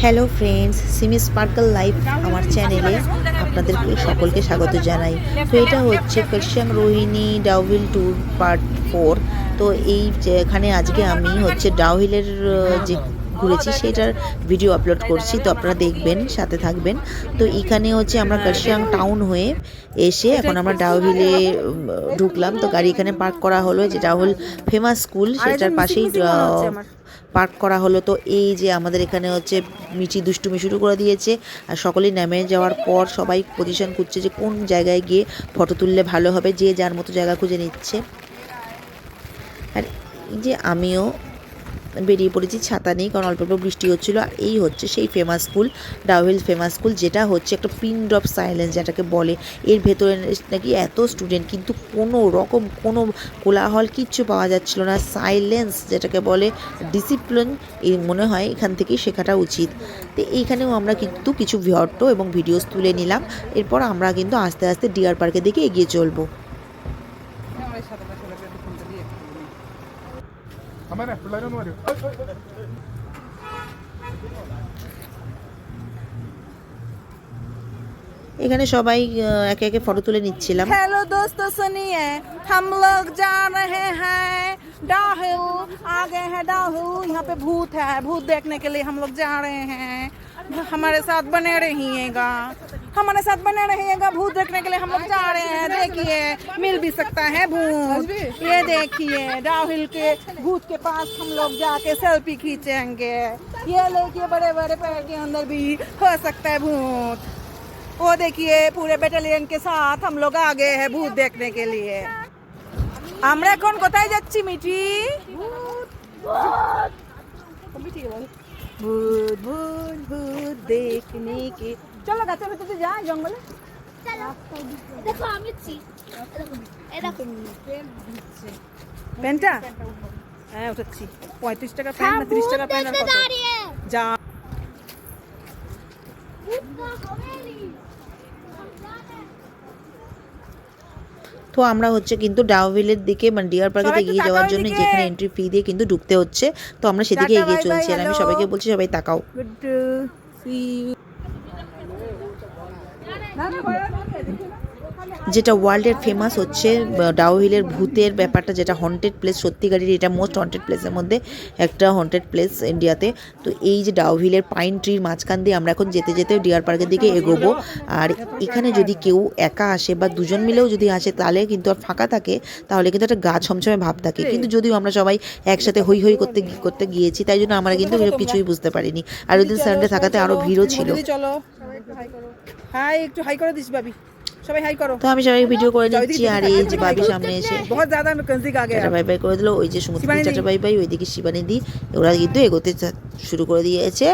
Hello friends, Simi sparkle life আমার চ্যানেলে আপনাদেরকে সকলকে স্বাগত জানাই। তো এটা হচ্ছে কার্শিয়াং রোহিণী ডাউহিল ট্যুর পার্ট 4। তো এখানে আজকে আমি হচ্ছে ডাউহিলের যে ঘুরেছি সেটার ভিডিও আপলোড করছি, তো আপনারা দেখবেন, সাথে থাকবেন। তো এখানে হচ্ছে আমরা কার্শিয়াং টাউন হয়ে এসে এখন আমরা ডাউহিলে ঢুকলাম। তো গাড়ি এখানে পার্ক করা হলো, যে ডাউহিল ফেমাস স্কুল সেটার পাশেই পার্ক করা হলো। তো এই যে আমাদের এখানে হচ্ছে মিচি দুষ্টুমি শুরু করে দিয়েছে, আর সকলেই নেমে যাওয়ার পর সবাই পজিশন খুঁজছে যে কোন জায়গায় গিয়ে ফটো তুললে ভালো হবে, যে যার মতো জায়গা খুঁজে নিচ্ছে। আর এই যে আমিও বেরিয়ে পড়েছি, ছাতা নেই কারণ অল্প অল্প বৃষ্টি হচ্ছিলো। আর এই হচ্ছে সেই famous school, Dowhill famous school, যেটা হচ্ছে একটা পিন ড্রপ সাইলেন্স যেটাকে বলে। এর ভেতরে নাকি এত স্টুডেন্ট, কিন্তু কোনো রকম কোনো কোলাহল কিচ্ছু পাওয়া যাচ্ছিল না। সাইলেন্স যেটাকে বলে, ডিসিপ্লিন, এই মনে হয় এখান থেকেই শেখাটা উচিত। তো এইখানেও আমরা কিন্তু কিছু ফটো এবং ভিডিওস তুলে নিলাম। এরপর আমরা কিন্তু আস্তে আস্তে ডিয়ার পার্কের দিকে এগিয়ে চলবো। এখানে সবাই একে একে ফটো তুলে নিচ্ছিলাম। हेलो दोस्तों सुनिए, हम लोग जा रहे हैं डाहिल। आ गए हैं डाहिल, यहाँ पे भूत है, भूत देखने के लिए हम लोग जा रहे हैं। हमारे साथ बने रहिएगा, हमारे साथ बने रहिएगा। भूत देखने के लिए हम लोग जा रहे हैं। देखिए, मिल भी सकता है भूत। ये देखिए, डाहिल के भूत के पास हम लोग जाके सेल्फी खींचेंगे। ये देखिए, बड़े बड़े पेड़ के अंदर भी हो सकता है भूत। वो देखिए, पूरे बैटालियन के साथ हम लोग आ गए हैं भूत देखने के लिए। আমরা এখন কোথায় যাচ্ছি মিঠি? ভূত ভূত ভূত দেখনে কে। চলো গাছের ভেতরে যাই, জঙ্গলে। দেখো আমি পেনটা হ্যাঁ উঠাচ্ছি। 35 টাকা পেন না 30 টাকা পেন? যা তো আমরা হচ্ছে কিন্তু ডাউহিলের দিকে, মানে ডিয়ার পার্কে এগিয়ে যাওয়ার জন্য যেখানে এন্ট্রি ফি দিয়ে কিন্তু ঢুকতে হচ্ছে, তো আমরা সেদিকে এগিয়ে চলছি। আর আমি সবাইকে বলছি, সবাই তাকাও। Good to see you. যেটা ওয়ার্ল্ডের ফেমাস হচ্ছে ডাউহিলের ভূতের ব্যাপারটা, যেটা হন্টেড প্লেস, সত্যিকারের এটা মোস্ট হন্টেড প্লেসের মধ্যে একটা হন্টেড প্লেস ইন্ডিয়াতে। তো এই যে ডাউহিলের পাইন ট্রির মাঝখান দিয়ে আমরা এখন যেতে যেতে ডিয়ার পার্কের দিকে এগোবো। আর এখানে যদি কেউ একা আসে বা দুজন মিলেও যদি আসে, তাহলে কিন্তু আর ফাঁকা থাকে, তাহলে কিন্তু একটা গা ছমছমে ভাব থাকে। কিন্তু যদিও আমরা সবাই একসাথে হই হই করতে গিয়েছি, তাই জন্য আমরা কিন্তু কিছুই বুঝতে পারিনি। আর ওই দিন সানডে থাকাতে আরও ভিড়ও ছিল। চলো হাই, একটু হাই করে দিস বাবি, সবাই হাই করো। তো আমি সবাই ভিডিও করে নিচ্ছি। আর এই যে বাবি সামনে এসে বহুত ज़्यादा নজদিক আ গয়া, টাটা বাই বাই করে দিল। ওই যে সমুদ্র টাটা বাই বাই, ওইদিকে শিবানিদি, ওরা কিন্তু এগোতে শুরু করে দিয়েছে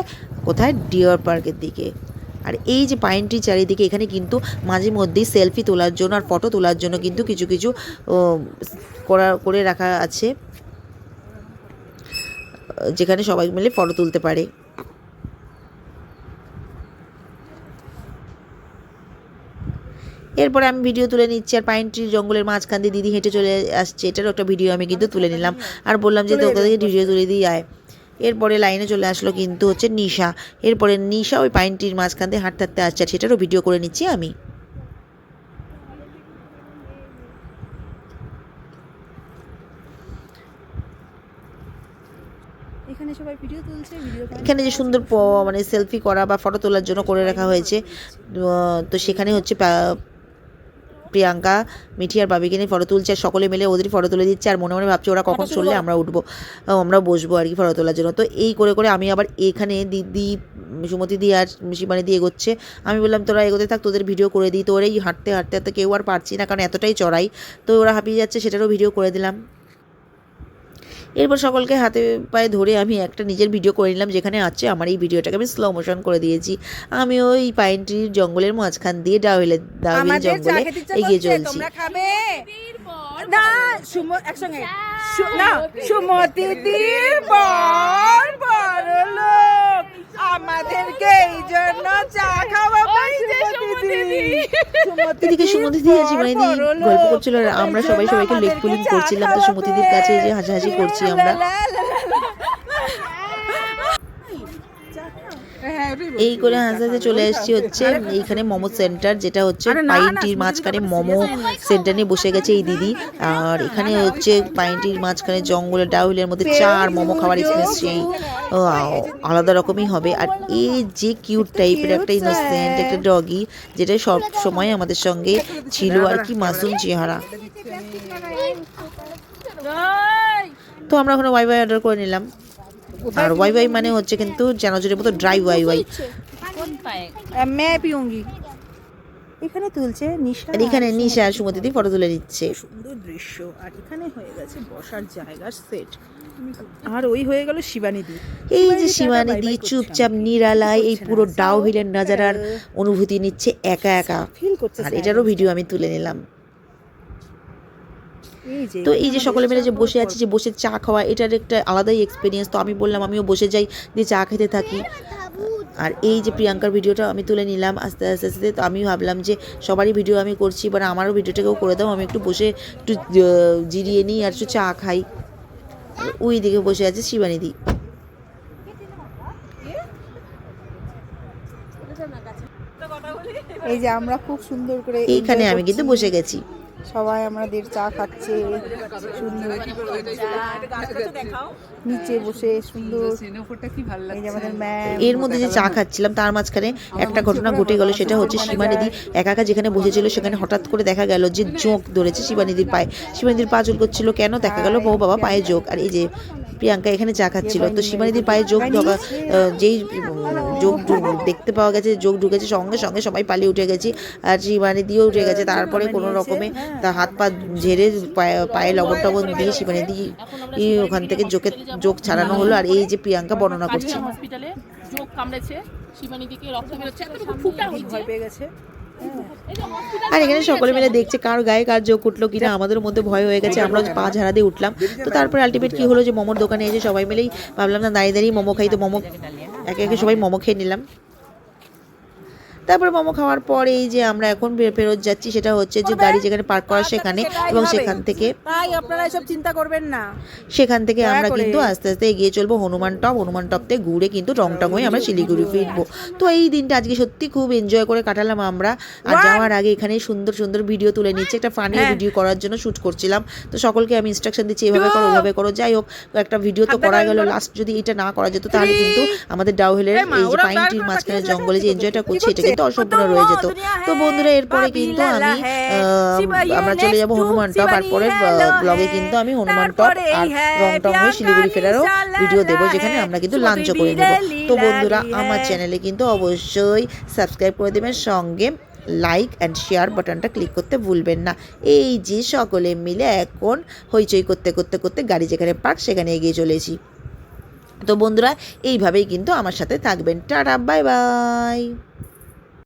কোথায়, ডিয়ার পার্কের দিকে। আর এই যে পাইন ট্রি চারিদিকে, এখানে কিন্তু মাঝে মধ্যেই সেলফি তোলার জন্য আর ফটো তোলার জন্য কিন্তু কিছু কিছু করে রাখা আছে, যেখানে সবাই মিলে ফটো তুলতে পারে। এরপরে আমি ভিডিও তুলে নিচ্ছি, আর পাইন ট্রি জঙ্গলের মাঝখান দিয়ে দিদি হেঁটে চলে আসছে, এটারও একটা ভিডিও আমি কিন্তু তুলে নিলাম। আর বললাম যে তোকে ভিডিও তুলে দিয়ে আয়। এরপরে লাইনে চলে আসলো কিন্তু হচ্ছে নিশা। এরপরে নিশা ওই পাইন ট্রির মাঝখান দিয়ে হাঁটতে হাঁটতে আসছে, আর সেটারও ভিডিও করে নিচ্ছি আমি। এখানে সবাই ভিডিও তুলছে, এখানে যে সুন্দর মানে সেলফি করা বা ফটো তোলার জন্য করে রাখা হয়েছে। তো সেখানে হচ্ছে প্রিয়াঙ্কা, মিঠি আর বাবিকে নিয়ে ফটো তুলছে, আর সকলে মিলে ওদের ফটো তুলে দিচ্ছে। আর মনে মনে ভাবছে ওরা কখন চললে আমরা উঠবো, আমরা বসবো আর কি ফটো তোলার জন্য। তো এই করে করে আমি আবার এখানে দিদি, সুমতি দি আর শিবানী দিয়ে এগোচ্ছে। আমি বললাম তোরা এগোতে থাক, তোদের ভিডিও করে দিই। তো ওরাই হাঁটতে হাঁটতে হাঁটতে কেউ আর পারছি না, কারণ এতটাই চড়াই। তো ওরা হাঁপিয়ে যাচ্ছে, সেটারও ভিডিও করে দিলাম। এরপর সকলকে হাতে পায়ে ধরে আমি একটা নিজের ভিডিও করে নিলাম, যেখানে আছে আমার এই ভিডিওটাকে আমি স্লো মোশন করে দিয়েছি। আমি ওই পাইন ট্রির জঙ্গলের মাঝখান দিয়ে ডাউহিল জঙ্গলে এগিয়ে চলছি। না একসঙ্গে না, সুমতি দির বর বড় লোক, আমাদেরকে এই জন্য চা খাওয়াবে সুমতি দি। এদিকে সুমতিদি আর জীবনীদি গল্প করছিল, আর আমরা সবাই সবাইকে লেগ পুলিং করছিলাম। তো সুমতিদির কাছে যে হাসাহাসি করছি আমরা। এই করে হাসতে হাসতে চলে এসেছি হচ্ছে এইখানে মোমো সেন্টার, যেটা হচ্ছে পাইনটির মাঝখানে মোমো সেন্টার নিয়ে বসে গেছে এই দিদি। আর এখানে হচ্ছে পাইনটির মাঝখানে জঙ্গলের ডাউলের মধ্যে চার মোমো খাওয়ার এক্সপিরিয়েন্স সেই আলাদা রকমই হবে। আর এই যে কিউট টাইপের একটা ইনোসেন্ট একটা ডগি, যেটা সব সময় আমাদের সঙ্গে ছিল আর কি, মাসুম চেহারা। তো আমরা ওখানে ওয়াই ওয়াই অর্ডার করে নিলাম। আর ওয়াই ওয়াই মানে হচ্ছে কিন্তু জানাজুরের মতো ড্রাই ওয়াই ওয়াই। मैं पीऊंगी। এখানে তুলছে নিশা, আর এখানে নিশা আর সুমতিদি ফটো তুলে নিচ্ছে। সুন্দর দৃশ্য, আর এখানে হয়ে গেছে বসার জায়গার সেট। আর ওই হয়ে গেল শিবানিদি। এই যে শিবানিদি চুপচাপ নিরালায় এই পুরো ডাউহিলের নাজারার অনুভূতি নিচ্ছে একা একা। ফিল করছে। আর এটারও ভিডিও আমি তুলে নিলাম। তো এই যে সকলে মিলে যে বসে আছি, যে বসে চা খাওয়া, এটার একটা আলাদাই এক্সপিরিয়েন্স। তো আমি বললাম আমিও বসে যাই, দিয়ে চা খেতে থাকি। আর এই যে প্রিয়াঙ্কার ভিডিওটা আমি তুলে নিলাম আস্তে আস্তে আস্তে। তো আমি ভাবলাম যে সবারই ভিডিও আমি করছি, এবার আমারও ভিডিওটাকেও করে দাও, আমি একটু বসে একটু জিরিয়ে নিই আর একটু চা খাই। ওই দিকে বসে আছে শিবানিদি। এই যে আমরা খুব সুন্দর করে এইখানে আমি কিন্তু বসে গেছি। সবাই আমাদের চা খাচ্ছে সুন্দর নিচে বসে সুন্দর। এই যে আমাদের ম্যাম। এর মধ্যে যে চা খাচ্ছিলাম তার মাঝখানে একটা ঘটনা ঘটে গেল, সেটা হচ্ছে শিবানিদি একা একা যেখানে বসেছিল সেখানে হঠাৎ করে দেখা গেল যে জোঁক ধরেছে শিবানিদির পায়ে। শিবানিদির পা জোর করছিল, কেন দেখা গেল ও বাবা পায়ে জোঁক। আর এই যে প্রিয়াঙ্কা এখানে চা খাচ্ছিল, তো শিবানিদির পায়ে জোঁক ঢোকা, যেই জোঁক দেখতে পাওয়া গেছে জোঁক ঢুকেছে, সঙ্গে সঙ্গে সবাই পালিয়ে উঠে গেছি। আর শিবানিদিও উঠে গেছে। তারপরে কোনো রকমে তার হাত পা ঝেড়ে পায়ে লবণ টবণ দিয়ে শিবানিদি ওখান থেকে জোঁক ছাড়ানো হলো। আর এই যে প্রিয়াঙ্কা বর্ণনা করছে, হসপিটালে জোঁক কামড়েছে শিবানিদিকে, রক্ত বেরোচ্ছে, এতটুকু ফুটা হয়েছে। ভয় পেয়ে গেছে। আর এখানে সকলে মিলে দেখছে কার গায়ে কার জোঁক উঠলো কিনা। আমাদের মধ্যে ভয় হয়ে গেছে, আমরা পা ঝাড়া দিয়ে উঠলাম। তো তারপরে আলটিমেট কি হলো যে মোমোর দোকানে এসে সবাই মিলেই ভাবলাম না দাঁড়িয়ে দাঁড়িয়ে মোমো খাই, তো মোমো একে একে সবাই মোমো খেয়ে নিলাম। তারপরে মোমো খাওয়ার পরে এই যে আমরা এখন ফেরত যাচ্ছি, সেটা হচ্ছে যে গাড়ি যেখানে পার্ক করা সেখানে, এবং সেখান থেকে তাই আপনারা এসব চিন্তা করবেন না। সেখান থেকে আমরা কিন্তু আস্তে আস্তে এগিয়ে চলবো হনুমান টপ থেকে ঘুরে কিন্তু রংটং হয়ে আমরা শিলিগুড়ি ফিরবো। তো এই দিনটা আজকে সত্যি খুব এনজয় করে কাটালাম আমরা। আর যাওয়ার আগে এখানে সুন্দর সুন্দর ভিডিও তুলে নিচ্ছে, একটা ফানি ভিডিও করার জন্য শ্যুট করছিলাম। তো সকলকে আমি ইনস্ট্রাকশন দিচ্ছি এভাবে করো ওভাবে করো। যাই হোক, একটা ভিডিও তো করা গেল, লাস্ট যদি এটা না করা যেত তাহলে কিন্তু আমাদের ডাউহিলের এই যে পাইনটির মাঝখানে জঙ্গলে যে এনজয়টা করছি এটা কিন্তু অসম্পূর্ণ রয়ে যেত। তো বন্ধুরা এরপরে কিন্তু আমরা চলে যাব হনুমান টপ। আর পরের ব্লগে কিন্তু আমি হনুমান টপ আর রংটং হয়ে শিলিগুড়ি ফেরারও ভিডিও দেবো, যেখানে আমরা কিন্তু লাঞ্চও করে নেব। তো বন্ধুরা আমার চ্যানেলে কিন্তু অবশ্যই সাবস্ক্রাইব করে দেবেন, সঙ্গে লাইক অ্যান্ড শেয়ার বাটনটা ক্লিক করতে ভুলবেন না। এই যে সকলে মিলে এখন হইচই করতে করতে করতে গাড়ি যেখানে পার্ক সেখানে এগিয়ে চলেছি। তো বন্ধুরা এইভাবেই কিন্তু আমার সাথে থাকবেন। Tata, bye bye.